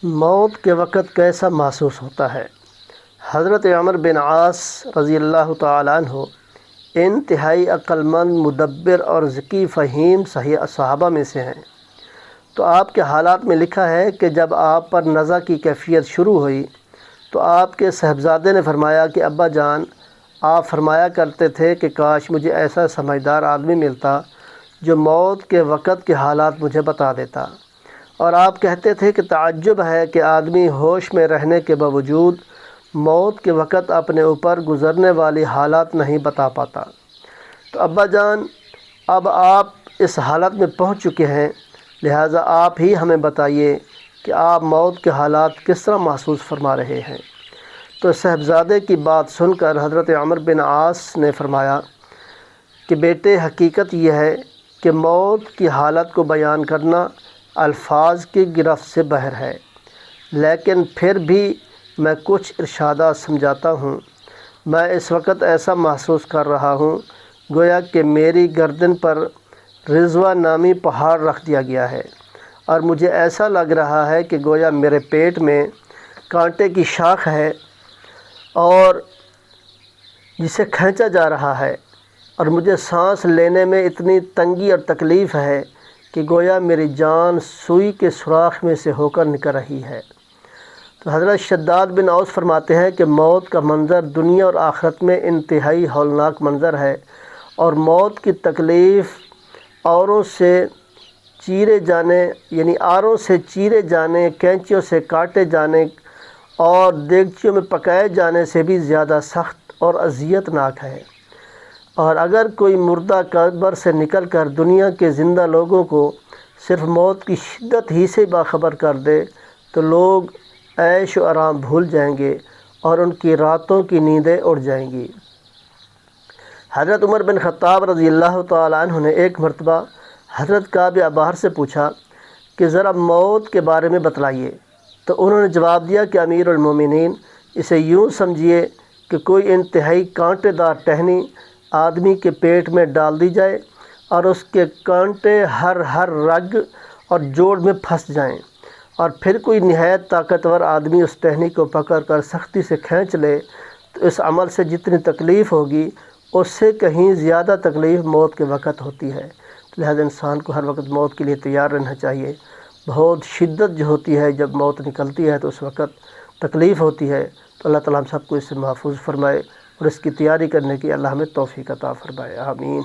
موت کے وقت کیسا محسوس ہوتا ہے؟ حضرت عمرو بن عاص رضی اللہ تعالیٰ عنہ انتہائی عقل مند، مدبر اور ذکی فہیم صحابہ میں سے ہیں۔ تو آپ کے حالات میں لکھا ہے کہ جب آپ پر نزع کی کیفیت شروع ہوئی تو آپ کے صاحبزادے نے فرمایا کہ ابا جان، آپ فرمایا کرتے تھے کہ کاش مجھے ایسا سمجھدار آدمی ملتا جو موت کے وقت کے حالات مجھے بتا دیتا، اور آپ کہتے تھے کہ تعجب ہے کہ آدمی ہوش میں رہنے کے باوجود موت کے وقت اپنے اوپر گزرنے والی حالات نہیں بتا پاتا۔ تو ابا جان، اب آپ اس حالت میں پہنچ چکے ہیں، لہٰذا آپ ہی ہمیں بتائیے کہ آپ موت کے حالات کس طرح محسوس فرما رہے ہیں۔ تو صاحبزادے کی بات سن کر حضرت عمرو بن عاص نے فرمایا کہ بیٹے، حقیقت یہ ہے کہ موت کی حالت کو بیان کرنا الفاظ کی گرفت سے باہر ہے، لیکن پھر بھی میں کچھ ارشادات سمجھاتا ہوں۔ میں اس وقت ایسا محسوس کر رہا ہوں گویا کہ میری گردن پر رضوہ نامی پہاڑ رکھ دیا گیا ہے، اور مجھے ایسا لگ رہا ہے کہ گویا میرے پیٹ میں کانٹے کی شاخ ہے اور جسے کھینچا جا رہا ہے، اور مجھے سانس لینے میں اتنی تنگی اور تکلیف ہے کہ گویا میری جان سوئی کے سوراخ میں سے ہو کر نکل رہی ہے۔ تو حضرت شداد بن اوس فرماتے ہیں کہ موت کا منظر دنیا اور آخرت میں انتہائی ہولناک منظر ہے، اور موت کی تکلیف آروں سے چیرے جانے، کینچیوں سے کاٹے جانے اور دیگچیوں میں پکائے جانے سے بھی زیادہ سخت اور اذیت ناک ہے۔ اور اگر کوئی مردہ قبر سے نکل کر دنیا کے زندہ لوگوں کو صرف موت کی شدت ہی سے باخبر کر دے تو لوگ عیش و آرام بھول جائیں گے اور ان کی راتوں کی نیندیں اڑ جائیں گی۔ حضرت عمر بن خطاب رضی اللہ تعالیٰ عنہ نے ایک مرتبہ حضرت کعب احبار سے پوچھا کہ ذرا موت کے بارے میں بتلائیے، تو انہوں نے جواب دیا کہ امیر المومنین، اسے یوں سمجھیے کہ کوئی انتہائی کانٹے دار ٹہنی آدمی کے پیٹ میں ڈال دی جائے اور اس کے کانٹے ہر رگ اور جوڑ میں پھنس جائیں، اور پھر کوئی نہایت طاقتور آدمی اس ٹہنی کو پکڑ کر سختی سے کھینچ لے تو اس عمل سے جتنی تکلیف ہوگی اس سے کہیں زیادہ تکلیف موت کے وقت ہوتی ہے۔ لہذا انسان کو ہر وقت موت کے لیے تیار رہنا چاہیے۔ بہت شدت جو ہوتی ہے جب موت نکلتی ہے تو اس وقت تکلیف ہوتی ہے، تو اللہ تعالیٰ ہم سب کو اس سے محفوظ فرمائے اور اس کی تیاری کرنے کی اللہ ہمیں توفیق عطا فرمائے، آمین۔